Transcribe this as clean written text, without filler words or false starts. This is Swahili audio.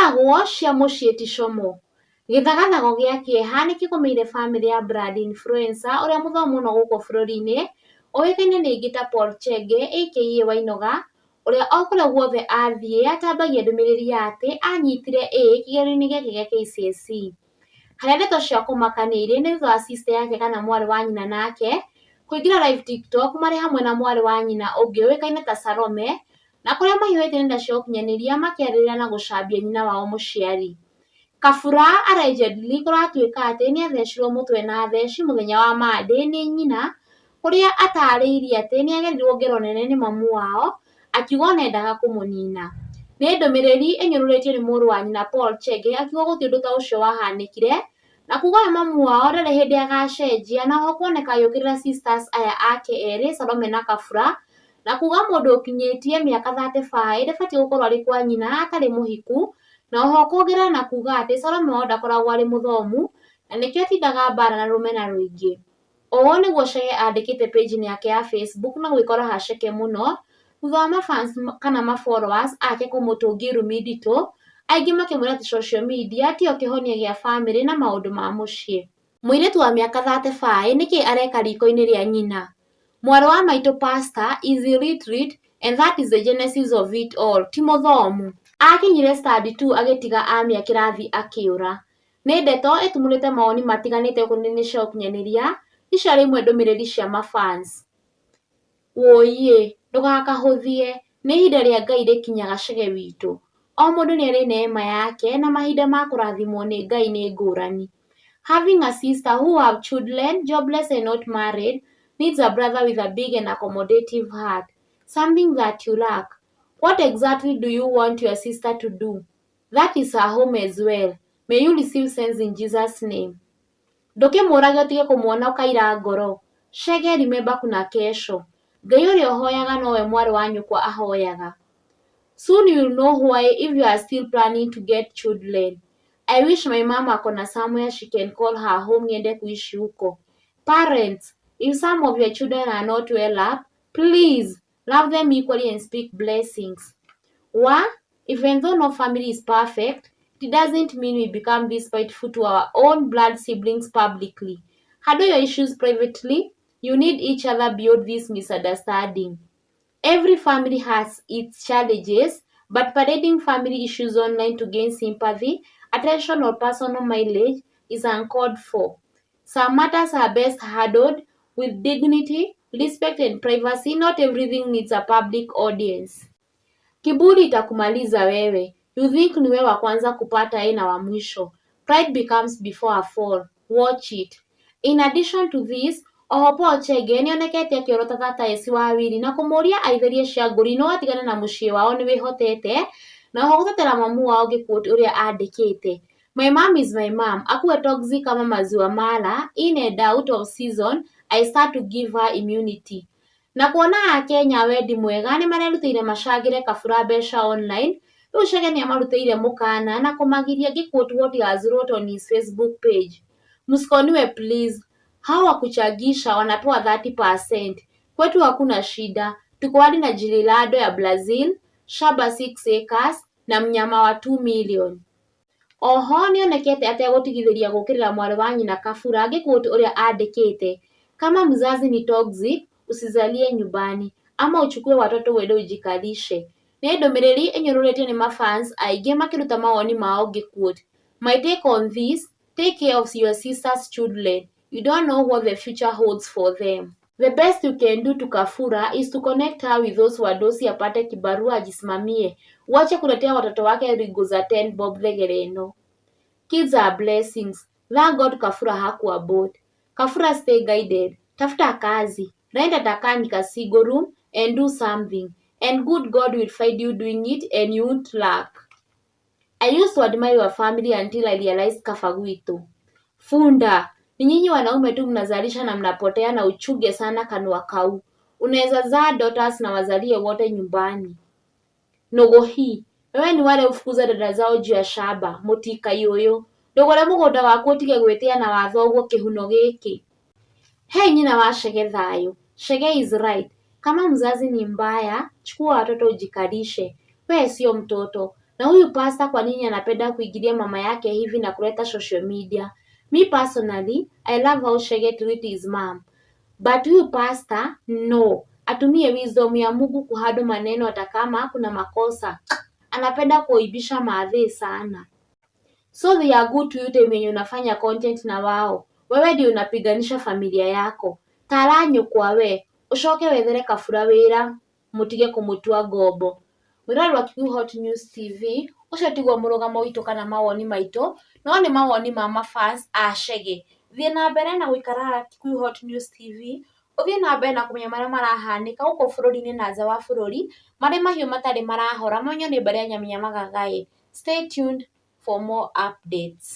Ciaragwo cia mũciĩ ti como. Gĩthagathago gĩa kĩeha nĩ kĩgũmĩire bamĩrĩ ya brand influencer ũrĩa mũthũũmu mũno gũkũ bũrũri-inĩ ũĩkaine nĩ aingĩ ta Paul Chege aka Wainoga, ũrĩa o kũrĩa guothe athiĩ atambagia ndũmĩrĩri ya atĩ anyitire A kĩgeranio-inĩ gĩake gĩa KCSE. Harĩa ndeto cia kũmakanĩire nĩ thutha wa sister yake kana mwarĩ wa nyina nake kũingĩra live TikTok marĩ hamwe na mwarĩ wa nyina ũngĩ ũĩkaine ta Salome, na kũrĩa mahiũrĩte nenda cia ũkinyanĩria makĩarĩrĩria na gũcambia nyina wao mũciari. Kabura allegedly kũratuĩka atĩ nĩ athecirwo mũtwe na theci mũthenya wa Monday nĩ nyina, kũrĩa atarĩirie atĩ nĩ agerirwo ngero nene nĩ mamu wao akiuga ona endaga kũmũnina. Nĩ ndũmĩrĩri ĩnyũrũrĩtio nĩ mũrũ wa nyina Paul Chege akiuga gũtirĩ ũndũ ta ũcio wahanĩkire, na kuuga we mamu wao ndarĩ hĩndĩ agacenjia, na oho kuoneka agĩũkĩrĩra sisters aya ake erĩ Salome na Kabura, na kuuga mũndũ ũkinyĩtie mĩaka 35 ndabatiĩ gũkorwo arĩ kwa nyina atarĩ mũhiku, na oho kuongerera na kuuga atĩ Salome wao ndakoragwo arĩ mũthomu na nĩkĩo atindaga mbara na rũmena rũingĩ. Ũũ nĩguo Chege andĩkĩte page-inĩ yake ya Facebook na gwĩkora haceke mũno thutha wa mafans kana mafollowers ake kũmũtũngia irumi nditũ, aingĩ makĩmwĩra atĩ social media tiyo kĩhonia gĩa bamĩrĩ na maũndũ ma mũciĩ. Mũirĩtu wa mĩaka 35 nĩkĩ areka riko-inĩ rĩa nyina? Mwarĩ wa maitũ pastor is illiterate and that is the genesis of it all. Ti mũthomu. Akinyire study 2 agĩtiga amia kĩrathi akĩũra. Nĩ ndeto ĩtumũrĩte mawoni matiganĩte nenda-inĩ cia ũkinyanĩria, icio arĩ imwe ndũmĩrĩri cia mafans. Wũiye, ndũgakahũthie, nĩ ihinda rĩa Ngai rĩkinyaga Chege witũ. O mũndũ nĩ arĩ neema yake na mahinda ma kũrathimwo nĩ Ngai nĩ ngũrani. Having a sister who have children, jobless and not married, needs a brother with a big and accommodative heart. Something that you lack. What exactly do you want your sister to do? That is her home as well. May you receive sense in Jesus' name. Ndũkĩmũrage ũtige kũmuona ũkaira ngoro. Chege, remember kuna kesho. Ngai ũrĩa ũhoyaga nowe mwarĩ wa nyũkwa ahoyaga. Soon you'll know why if you are still planning to get children. I wish my mom akona somewhere she can call her home niende kuishi huko. Parents, if some of your children are not well up, please love them equally and speak blessings. Even though no family is perfect, it doesn't mean we become despiteful to our own blood siblings publicly. Handle your issues privately. You need each other beyond this misunderstanding. Every family has its challenges, but parading family issues online to gain sympathy, attention, or personal mileage is uncalled for. Some matters are best handled with dignity, respect, and privacy. Not everything needs a public audience. Kiburi itakumaliza wewe. You think ni wewe wa kwanza kupata na wa mwisho. Pride becomes before a fall. Watch it. In addition to this, oho Paul Chege nĩonekete akĩorota tata Esi Wawiri na kũmũria aitherie cia ngũri no atigane na mũciĩ wao nĩwĩhotete, na oho gũtetera mamu wao gĩkundi ũrĩa andĩkĩte. My mom is my mom. Akuwe toxic kama maziwa mala, in and out of season, I start to give her immunity. Na kuona Akenya wendi mwega nĩ marerutĩire macangĩre Kabura mbeca online, rĩu Chege nĩamarutĩire mũkana na kũmagiria ngĩquote what he has wrote on his Facebook page. Msikoniwe please. Hao wakuchangisha wanatoa 30%. Kwetu hakuna shida. Tuko hadi na Jililado ya Brazil, shamba 6 acres na mnyama wa 2 million. Oho nĩonekete ategũtigithĩria gũkĩrĩra mwarĩ wa nyina Kabura ngĩquote ũrĩa andĩkĩte. Kama mzazi ni toxic, usizalie nyumbani ama uchukue watoto wende ujikalishe. Nĩ ndũmĩrĩri ĩnyũrũrĩtio nĩ mafans aingĩ makĩruta mawoni mao ngĩquote. My take on this, take care of your sister's children. You don't know what the future holds for them. The best you can do to Kabura is to connect her with those wadosi apate kibarua ajisimamie. Wache kuletea watoto wake rigo za 10 bob thegereno. Kids are blessings. Thank God Kabura hakuwa bored. Kabura stay guided. Tafuta kazi. Naenda takani kasigo room and do something. And good God will find you doing it and you won't lack. I used to admire your family until I realized Kafaguito. Funda. Ni nyinyi wanaume tu mnazalisha na mnapotea na uchuge sana kanua kau. Unaweza zaa daughters na wazalie wote nyumbani. Nogo hii. Wewe ni wale ufukuza dada zao juu ya shamba. Mutika yoyo. Ndogore mũgũnda waku ũtige gwĩtĩa na wathoguo kĩhuno gĩkĩ. Hey nyina wa Chege thayo. Chege is right. Kama mzazi ni mbaya, chukua watoto ujikalishe. Wewe sio mtoto. Na huyu pastor kwa nini anapenda kuingilia mama yake hivi na kuleta social media? Me personally, I love how Chege treat his mom. But huyu pastor, no. Atumie wisdom ya Mungu kuhado maneno hata kama kuna makosa. Anapenda kuibisha maadhi sana. So they are good to you time yenye unafanya content na wao. Wewe ndio unapiganisha familia yako. Taranyo kwa we. Ucoke wethere kabura wĩra. Mutige kumutua ngombo. Mwirari wa Kikuyu Hot News TV. Ucio tiguo mũrũgamo witũ kana mawoni maitũ. No nĩ mawoni ma mafans a Chege. Thiĩ na mbere na gũikara Kikuyu Hot News TV. Ũthiĩ na mbere na kũmenya marĩa marahanĩka gũkũ bũrũri-inĩ na nja wa bũrũri. Marĩ mahiũ matarĩ marahora. Monyo nĩ mbere ya Nyamia Magagai. Stay tuned for more updates.